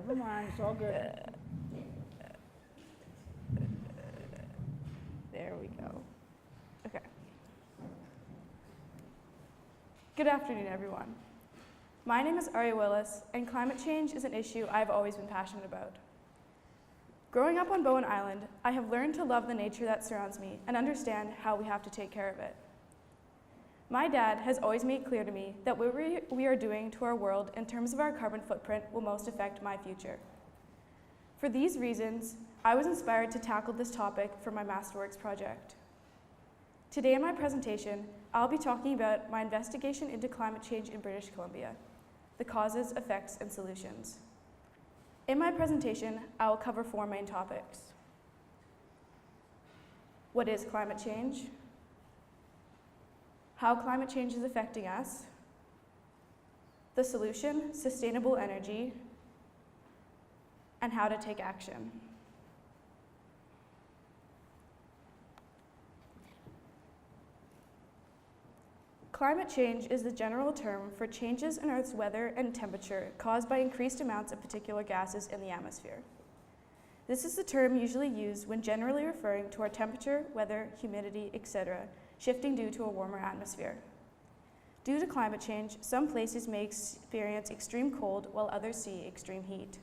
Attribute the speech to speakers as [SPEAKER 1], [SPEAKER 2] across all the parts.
[SPEAKER 1] Never mind, it's all good.
[SPEAKER 2] There we go. Okay. Good afternoon, everyone. My name is Aria Willis, and climate change is an issue I've always been passionate about. Growing up on Bowen Island, I have learned to love the nature that surrounds me and understand how we have to take care of it. My dad has always made clear to me that what we are doing to our world in terms of our carbon footprint will most affect my future. For these reasons, I was inspired to tackle this topic for my Masterworks project. Today in my presentation, I'll be talking about my investigation into climate change in British Columbia, the causes, effects, and solutions. In my presentation, I will cover 4 main topics. What is climate change? How climate change is affecting us, the solution, sustainable energy, and how to take action. Climate change is the general term for changes in Earth's weather and temperature caused by increased amounts of particular gases in the atmosphere. This is the term usually used when generally referring to our temperature, weather, humidity, etc., shifting due to a warmer atmosphere. Due to climate change, some places may experience extreme cold while others see extreme heat.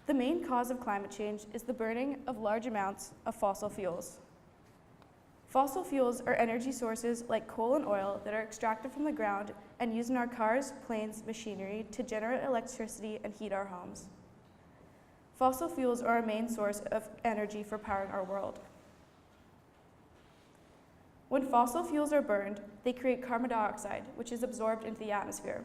[SPEAKER 2] The main cause of climate change is the burning of large amounts of fossil fuels. Fossil fuels are energy sources like coal and oil that are extracted from the ground and used in our cars, planes, machinery to generate electricity and heat our homes. Fossil fuels are a main source of energy for powering our world. When fossil fuels are burned, they create carbon dioxide, which is absorbed into the atmosphere.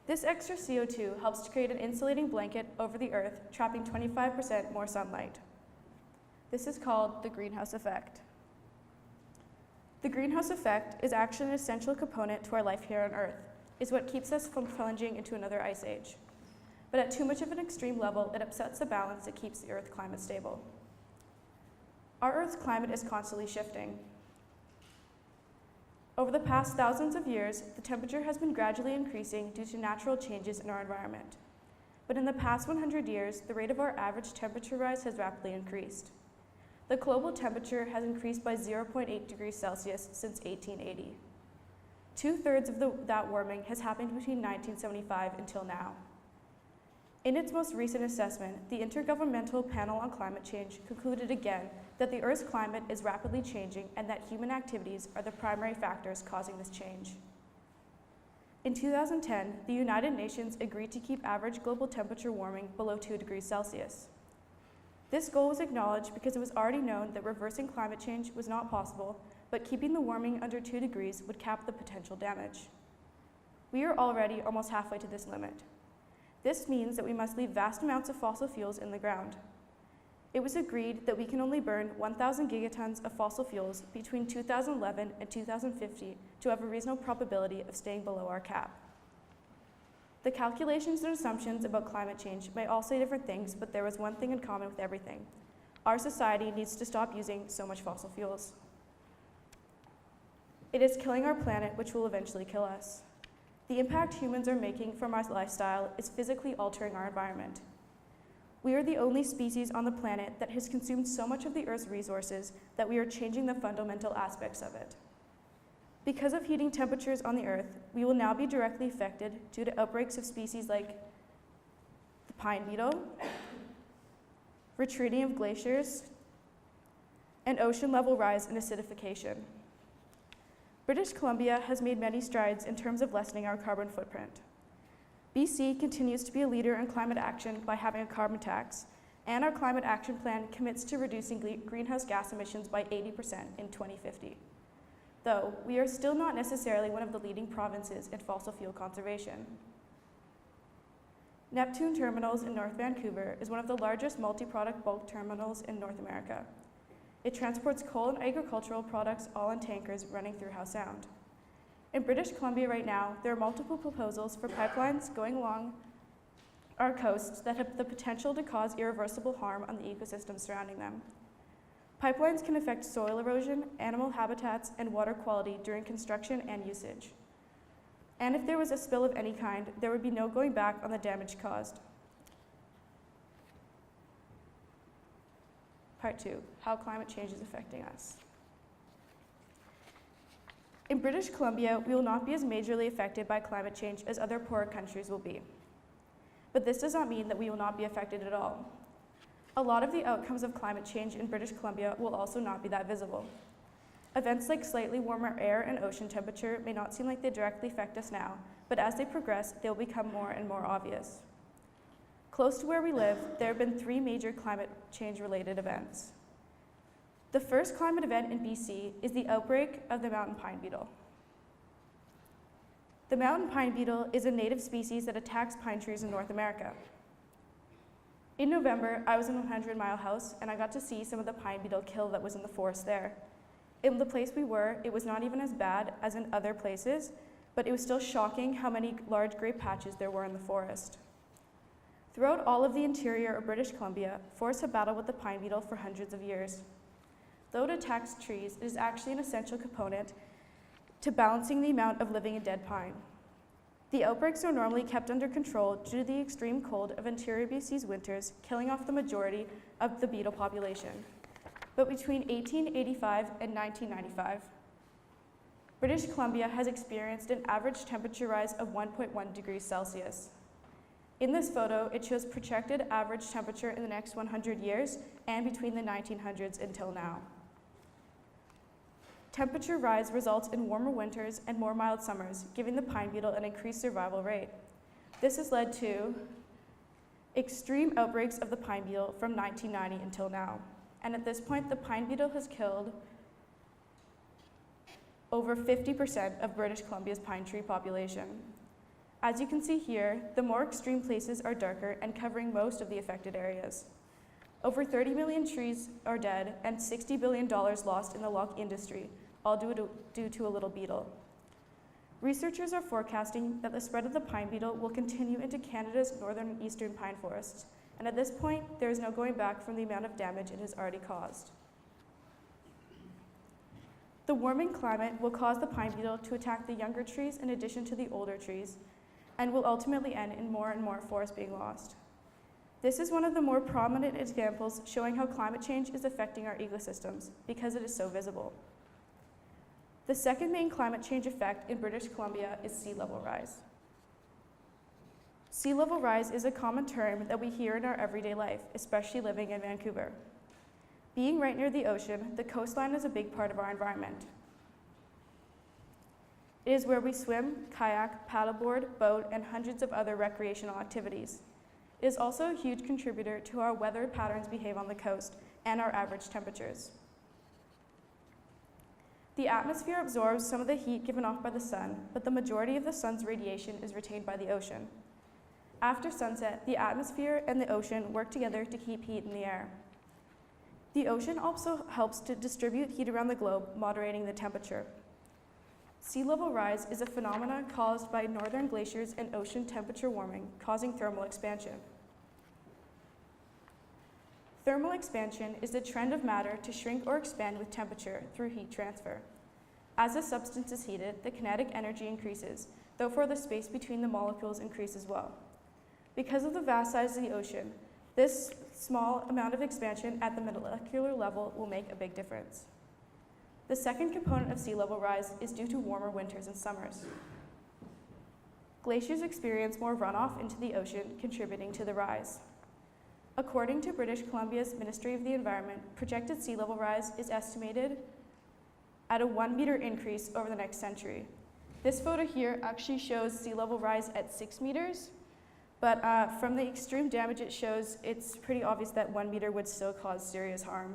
[SPEAKER 2] This extra CO2 helps to create an insulating blanket over the Earth, trapping 25% more sunlight. This is called the greenhouse effect. The greenhouse effect is actually an essential component to our life here on Earth. It's what keeps us from plunging into another ice age. But at too much of an extreme level, it upsets the balance that keeps the Earth climate stable. Our Earth's climate is constantly shifting. Over the past thousands of years, the temperature has been gradually increasing due to natural changes in our environment. But in the past 100 years, the rate of our average temperature rise has rapidly increased. The global temperature has increased by 0.8 degrees Celsius since 1880. 2/3 of that warming has happened between 1975 until now. In its most recent assessment, the Intergovernmental Panel on Climate Change concluded again that the Earth's climate is rapidly changing and that human activities are the primary factors causing this change. In 2010, the United Nations agreed to keep average global temperature warming below 2 degrees Celsius. This goal was acknowledged because it was already known that reversing climate change was not possible, but keeping the warming under 2 degrees would cap the potential damage. We are already almost halfway to this limit. This means that we must leave vast amounts of fossil fuels in the ground. It was agreed that we can only burn 1,000 gigatons of fossil fuels between 2011 and 2050 to have a reasonable probability of staying below our cap. The calculations and assumptions about climate change may all say different things, but there was one thing in common with everything. Our society needs to stop using so much fossil fuels. It is killing our planet, which will eventually kill us. The impact humans are making from our lifestyle is physically altering our environment. We are the only species on the planet that has consumed so much of the Earth's resources that we are changing the fundamental aspects of it. Because of heating temperatures on the Earth, we will now be directly affected due to outbreaks of species like the pine beetle, retreating of glaciers, and ocean level rise and acidification. British Columbia has made many strides in terms of lessening our carbon footprint. BC continues to be a leader in climate action by having a carbon tax, and our climate action plan commits to reducing greenhouse gas emissions by 80% in 2050. Though, we are still not necessarily one of the leading provinces in fossil fuel conservation. Neptune Terminals in North Vancouver is one of the largest multi-product bulk terminals in North America. It transports coal and agricultural products all in tankers running through Howe Sound. In British Columbia right now, there are multiple proposals for pipelines going along our coasts that have the potential to cause irreversible harm on the ecosystems surrounding them. Pipelines can affect soil erosion, animal habitats, and water quality during construction and usage. And if there was a spill of any kind, there would be no going back on the damage caused. Part 2, how climate change is affecting us. In British Columbia, we will not be as majorly affected by climate change as other poorer countries will be. But this does not mean that we will not be affected at all. A lot of the outcomes of climate change in British Columbia will also not be that visible. Events like slightly warmer air and ocean temperature may not seem like they directly affect us now, but as they progress, they will become more and more obvious. Close to where we live, there have been 3 major climate change-related events. The first climate event in BC is the outbreak of the mountain pine beetle. The mountain pine beetle is a native species that attacks pine trees in North America. In November, I was in 100 Mile House, and I got to see some of the pine beetle kill that was in the forest there. In the place we were, it was not even as bad as in other places, but it was still shocking how many large gray patches there were in the forest. Throughout all of the interior of British Columbia, forests have battled with the pine beetle for hundreds of years. Though it attacks trees, it is actually an essential component to balancing the amount of living and dead pine. The outbreaks are normally kept under control due to the extreme cold of interior BC's winters, killing off the majority of the beetle population. But between 1885 and 1995, British Columbia has experienced an average temperature rise of 1.1 degrees Celsius. In this photo, it shows projected average temperature in the next 100 years and between the 1900s until now. Temperature rise results in warmer winters and more mild summers, giving the pine beetle an increased survival rate. This has led to extreme outbreaks of the pine beetle from 1990 until now. And at this point, the pine beetle has killed over 50% of British Columbia's pine tree population. As you can see here, the more extreme places are darker and covering most of the affected areas. Over 30 million trees are dead and $60 billion lost in the log industry, all due to a little beetle. Researchers are forecasting that the spread of the pine beetle will continue into Canada's northern and eastern pine forests, and at this point, there is no going back from the amount of damage it has already caused. The warming climate will cause the pine beetle to attack the younger trees in addition to the older trees, and will ultimately end in more and more forest being lost. This is one of the more prominent examples showing how climate change is affecting our ecosystems because it is so visible. The second main climate change effect in British Columbia is sea level rise. Sea level rise is a common term that we hear in our everyday life, especially living in Vancouver. Being right near the ocean, the coastline is a big part of our environment. It is where we swim, kayak, paddleboard, boat, and hundreds of other recreational activities. It is also a huge contributor to how weather patterns behave on the coast and our average temperatures. The atmosphere absorbs some of the heat given off by the sun, but the majority of the sun's radiation is retained by the ocean. After sunset, the atmosphere and the ocean work together to keep heat in the air. The ocean also helps to distribute heat around the globe, moderating the temperature. Sea level rise is a phenomenon caused by northern glaciers and ocean temperature warming, causing thermal expansion. Thermal expansion is the trend of matter to shrink or expand with temperature through heat transfer. As a substance is heated, the kinetic energy increases, though for the space between the molecules increase as well. Because of the vast size of the ocean, this small amount of expansion at the molecular level will make a big difference. The second component of sea level rise is due to warmer winters and summers. Glaciers experience more runoff into the ocean, contributing to the rise. According to British Columbia's Ministry of the Environment, projected sea level rise is estimated at a 1 meter increase over the next century. This photo here actually shows sea level rise at 6 meters, but from the extreme damage it shows, it's pretty obvious that 1 meter would still cause serious harm.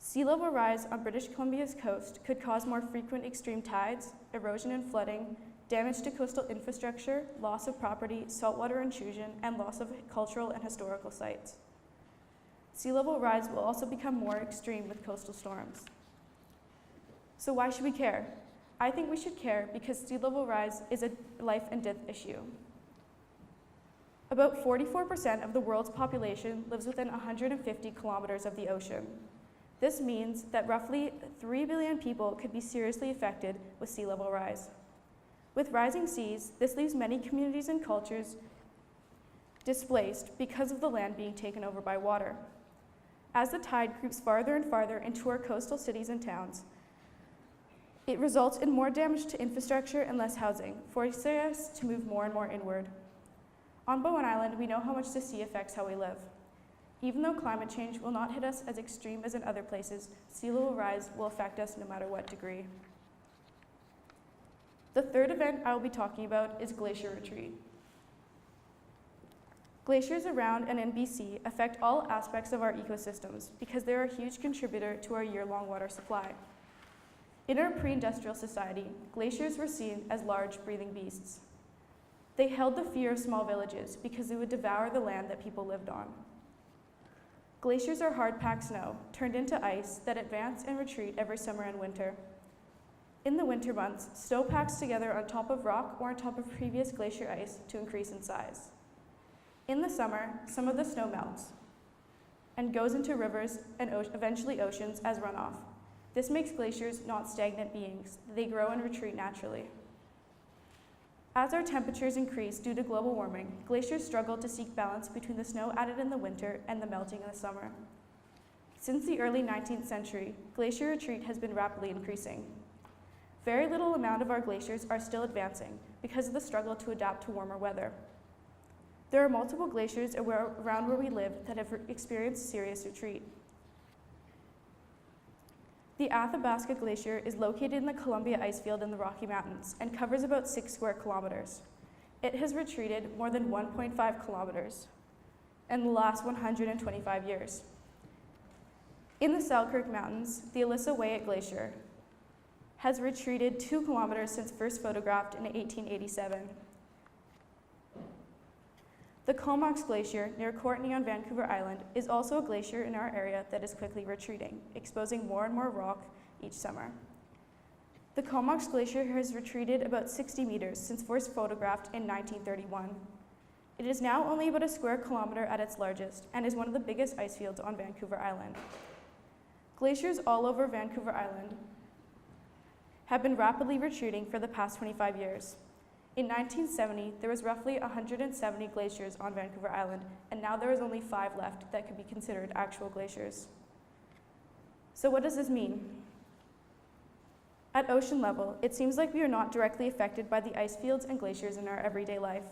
[SPEAKER 2] Sea level rise on British Columbia's coast could cause more frequent extreme tides, erosion and flooding, damage to coastal infrastructure, loss of property, saltwater intrusion, and loss of cultural and historical sites. Sea level rise will also become more extreme with coastal storms. So why should we care? I think we should care because sea level rise is a life and death issue. About 44% of the world's population lives within 150 kilometers of the ocean. This means that roughly 3 billion people could be seriously affected with sea level rise. With rising seas, this leaves many communities and cultures displaced because of the land being taken over by water. As the tide creeps farther and farther into our coastal cities and towns, it results in more damage to infrastructure and less housing, forcing us to move more and more inward. On Bowen Island, we know how much the sea affects how we live. Even though climate change will not hit us as extreme as in other places, sea level rise will affect us no matter what degree. The third event I will be talking about is glacier retreat. Glaciers around and in BC affect all aspects of our ecosystems because they're a huge contributor to our year-long water supply. In our pre-industrial society, glaciers were seen as large, breathing beasts. They held the fear of small villages because they would devour the land that people lived on. Glaciers are hard-packed snow, turned into ice, that advance and retreat every summer and winter. In the winter months, snow packs together on top of rock or on top of previous glacier ice to increase in size. In the summer, some of the snow melts and goes into rivers and eventually oceans as runoff. This makes glaciers not stagnant beings. They grow and retreat naturally. As our temperatures increase due to global warming, glaciers struggle to seek balance between the snow added in the winter and the melting in the summer. Since the early 19th century, glacier retreat has been rapidly increasing. Very little amount of our glaciers are still advancing because of the struggle to adapt to warmer weather. There are multiple glaciers around where we live that have experienced serious retreat. The Athabasca Glacier is located in the Columbia Icefield in the Rocky Mountains and covers about 6 square kilometers. It has retreated more than 1.5 kilometers in the last 125 years. In the Selkirk Mountains, the Alyssa Wyatt Glacier has retreated 2 kilometers since first photographed in 1887. The Comox Glacier near Courtney on Vancouver Island is also a glacier in our area that is quickly retreating, exposing more and more rock each summer. The Comox Glacier has retreated about 60 meters since first photographed in 1931. It is now only about a square kilometer at its largest and is one of the biggest ice fields on Vancouver Island. Glaciers all over Vancouver Island have been rapidly retreating for the past 25 years. In 1970, there was roughly 170 glaciers on Vancouver Island, and now there is only 5 left that could be considered actual glaciers. So what does this mean? At ocean level, it seems like we are not directly affected by the ice fields and glaciers in our everyday life.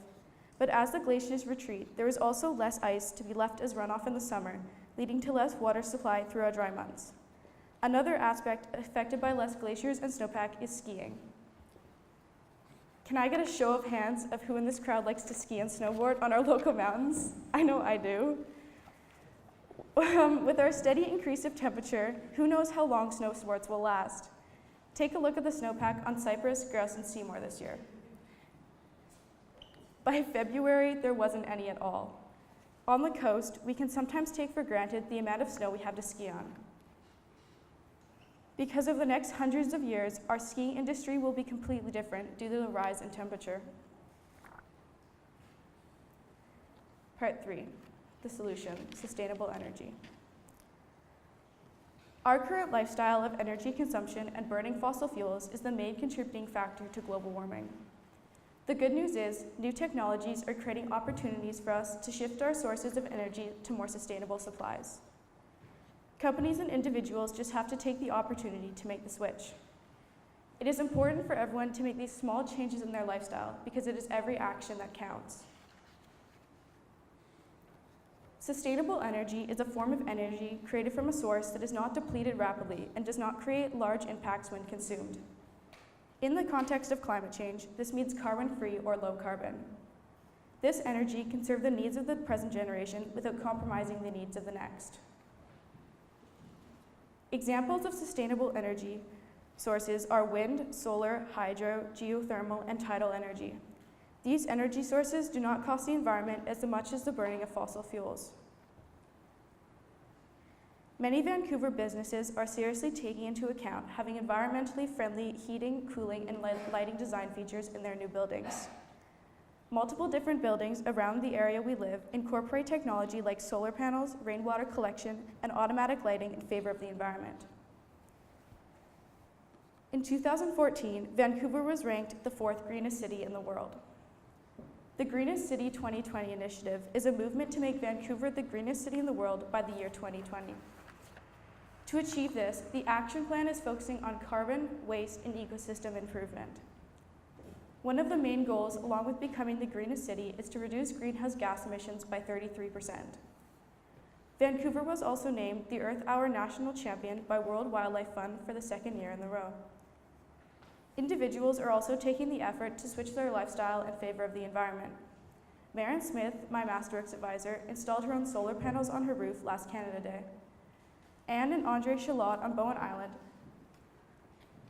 [SPEAKER 2] But as the glaciers retreat, there is also less ice to be left as runoff in the summer, leading to less water supply through our dry months. Another aspect affected by less glaciers and snowpack is skiing. Can I get a show of hands of who in this crowd likes to ski and snowboard on our local mountains? I know I do. With our steady increase of temperature, who knows how long snow sports will last? Take a look at the snowpack on Cypress, Grouse, and Seymour this year. By February, there wasn't any at all. On the coast, we can sometimes take for granted the amount of snow we have to ski on. Because of the next hundreds of years, our skiing industry will be completely different due to the rise in temperature. Part 3, the solution, sustainable energy. Our current lifestyle of energy consumption and burning fossil fuels is the main contributing factor to global warming. The good news is, new technologies are creating opportunities for us to shift our sources of energy to more sustainable supplies. Companies and individuals just have to take the opportunity to make the switch. It is important for everyone to make these small changes in their lifestyle because it is every action that counts. Sustainable energy is a form of energy created from a source that is not depleted rapidly and does not create large impacts when consumed. In the context of climate change, this means carbon-free or low carbon. This energy can serve the needs of the present generation without compromising the needs of the next. Examples of sustainable energy sources are wind, solar, hydro, geothermal, and tidal energy. These energy sources do not cost the environment as much as the burning of fossil fuels. Many Vancouver businesses are seriously taking into account having environmentally friendly heating, cooling, and lighting design features in their new buildings. Multiple different buildings around the area we live incorporate technology like solar panels, rainwater collection, and automatic lighting in favor of the environment. In 2014, Vancouver was ranked the 4th greenest city in the world. The Greenest City 2020 initiative is a movement to make Vancouver the greenest city in the world by the year 2020. To achieve this, the action plan is focusing on carbon, waste, and ecosystem improvement. One of the main goals, along with becoming the greenest city, is to reduce greenhouse gas emissions by 33%. Vancouver was also named the Earth Hour National Champion by World Wildlife Fund for the second year in a row. Individuals are also taking the effort to switch their lifestyle in favor of the environment. Maren Smith, my Masterworks advisor, installed her own solar panels on her roof last Canada Day. Anne and Andre Chalot on Bowen Island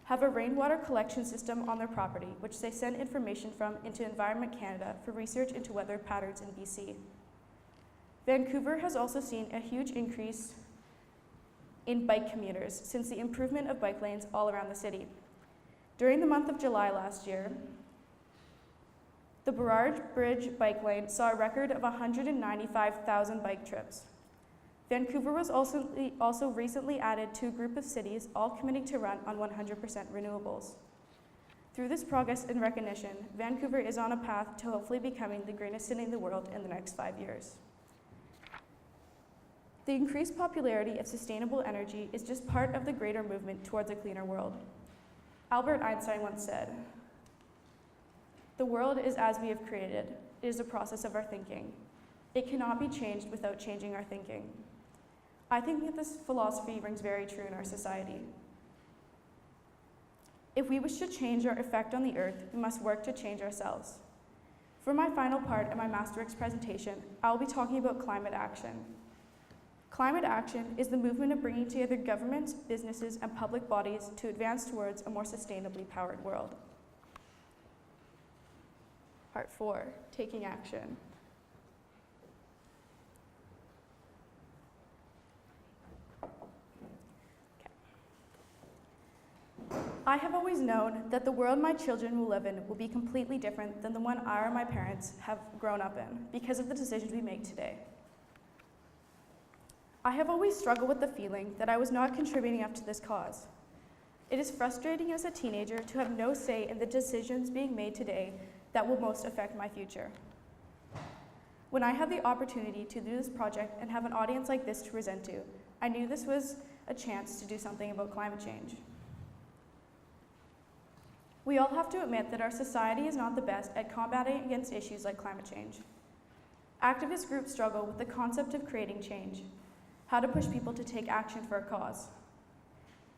[SPEAKER 2] have a rainwater collection system on their property, which they send information from into Environment Canada for research into weather patterns in BC. Vancouver has also seen a huge increase in bike commuters since the improvement of bike lanes all around the city. During the month of July last year, the Burrard Bridge bike lane saw a record of 195,000 bike trips. Vancouver was also recently added to a group of cities all committing to run on 100% renewables. Through this progress and recognition, Vancouver is on a path to hopefully becoming the greenest city in the world in the next 5 years. The increased popularity of sustainable energy is just part of the greater movement towards a cleaner world. Albert Einstein once said, "The world is as we have created. It is a process of our thinking. It cannot be changed without changing our thinking." I think that this philosophy rings very true in our society. If we wish to change our effect on the earth, we must work to change ourselves. For my final part of my Masterworks presentation, I will be talking about climate action. Climate action is the movement of bringing together governments, businesses, and public bodies to advance towards a more sustainably powered world. Part 4, taking action. I have always known that the world my children will live in will be completely different than the one I or my parents have grown up in because of the decisions we make today. I have always struggled with the feeling that I was not contributing enough to this cause. It is frustrating as a teenager to have no say in the decisions being made today that will most affect my future. When I had the opportunity to do this project and have an audience like this to present to, I knew this was a chance to do something about climate change. We all have to admit that our society is not the best at combating against issues like climate change. Activist groups struggle with the concept of creating change, how to push people to take action for a cause.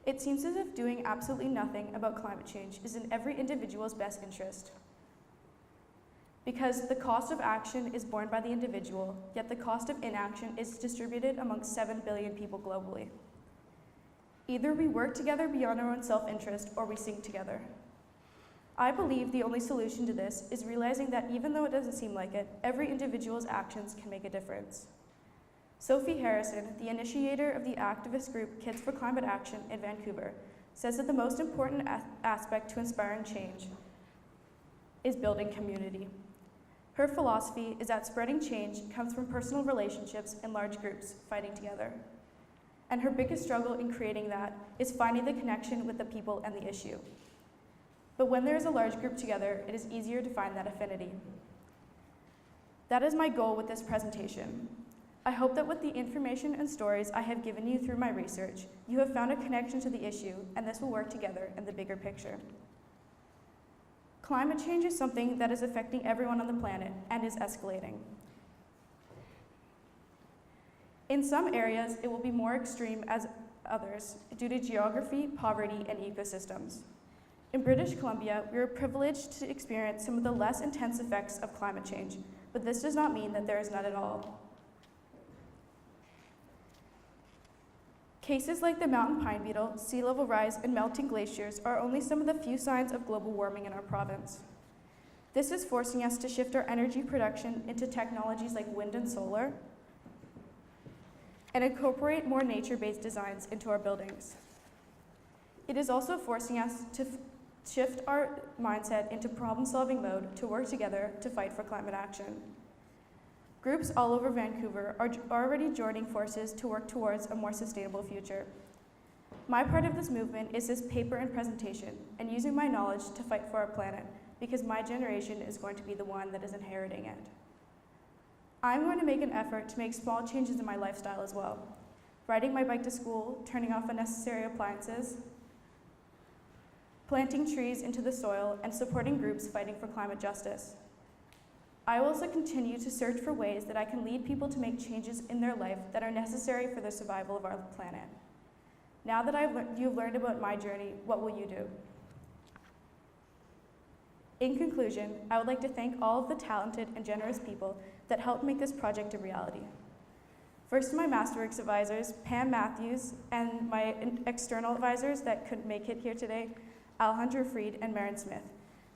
[SPEAKER 2] It seems as if doing absolutely nothing about climate change is in every individual's best interest. Because the cost of action is borne by the individual, yet the cost of inaction is distributed amongst 7 billion people globally. Either we work together beyond our own self-interest or we sink together. I believe the only solution to this is realizing that even though it doesn't seem like it, every individual's actions can make a difference. Sophie Harrison, the initiator of the activist group Kids for Climate Action in Vancouver, says that the most important aspect to inspiring change is building community. Her philosophy is that spreading change comes from personal relationships and large groups fighting together. And her biggest struggle in creating that is finding the connection with the people and the issue. But when there is a large group together, it is easier to find that affinity. That is my goal with this presentation. I hope that with the information and stories I have given you through my research, you have found a connection to the issue, and this will work together in the bigger picture. Climate change is something that is affecting everyone on the planet and is escalating. In some areas, it will be more extreme as others due to geography, poverty, and ecosystems. In British Columbia, we are privileged to experience some of the less intense effects of climate change, but this does not mean that there is none at all. Cases like the mountain pine beetle, sea level rise, and melting glaciers are only some of the few signs of global warming in our province. This is forcing us to shift our energy production into technologies like wind and solar, and incorporate more nature-based designs into our buildings. It is also forcing us to shift our mindset into problem-solving mode to work together to fight for climate action. Groups all over Vancouver are already joining forces to work towards a more sustainable future. My part of this movement is this paper and presentation, and using my knowledge to fight for our planet, because my generation is going to be the one that is inheriting it. I'm going to make an effort to make small changes in my lifestyle as well. Riding my bike to school, turning off unnecessary appliances, planting trees into the soil, and supporting groups fighting for climate justice. I will also continue to search for ways that I can lead people to make changes in their life that are necessary for the survival of our planet. Now that you've learned about my journey, what will you do? In conclusion, I would like to thank all of the talented and generous people that helped make this project a reality. First, to my Masterworks advisors, Pam Matthews, and my external advisors that couldn't make it here today, Alejandro Freed and Marin Smith,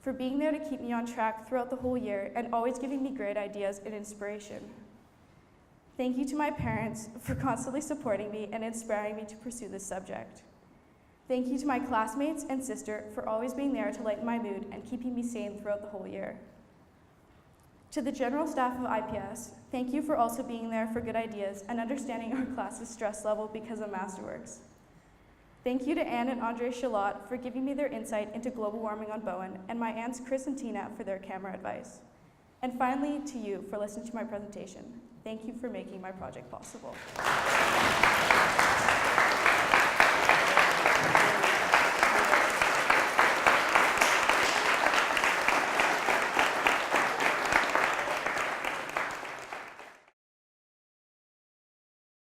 [SPEAKER 2] for being there to keep me on track throughout the whole year and always giving me great ideas and inspiration. Thank you to my parents for constantly supporting me and inspiring me to pursue this subject. Thank you to my classmates and sister for always being there to lighten my mood and keeping me sane throughout the whole year. To the general staff of IPS, thank you for also being there for good ideas and understanding our class's stress level because of Masterworks. Thank you to Anne and Andre Shalott for giving me their insight into global warming on Bowen, and my aunts Chris and Tina for their camera advice. And finally, to you for listening to my presentation. Thank you for making my project possible.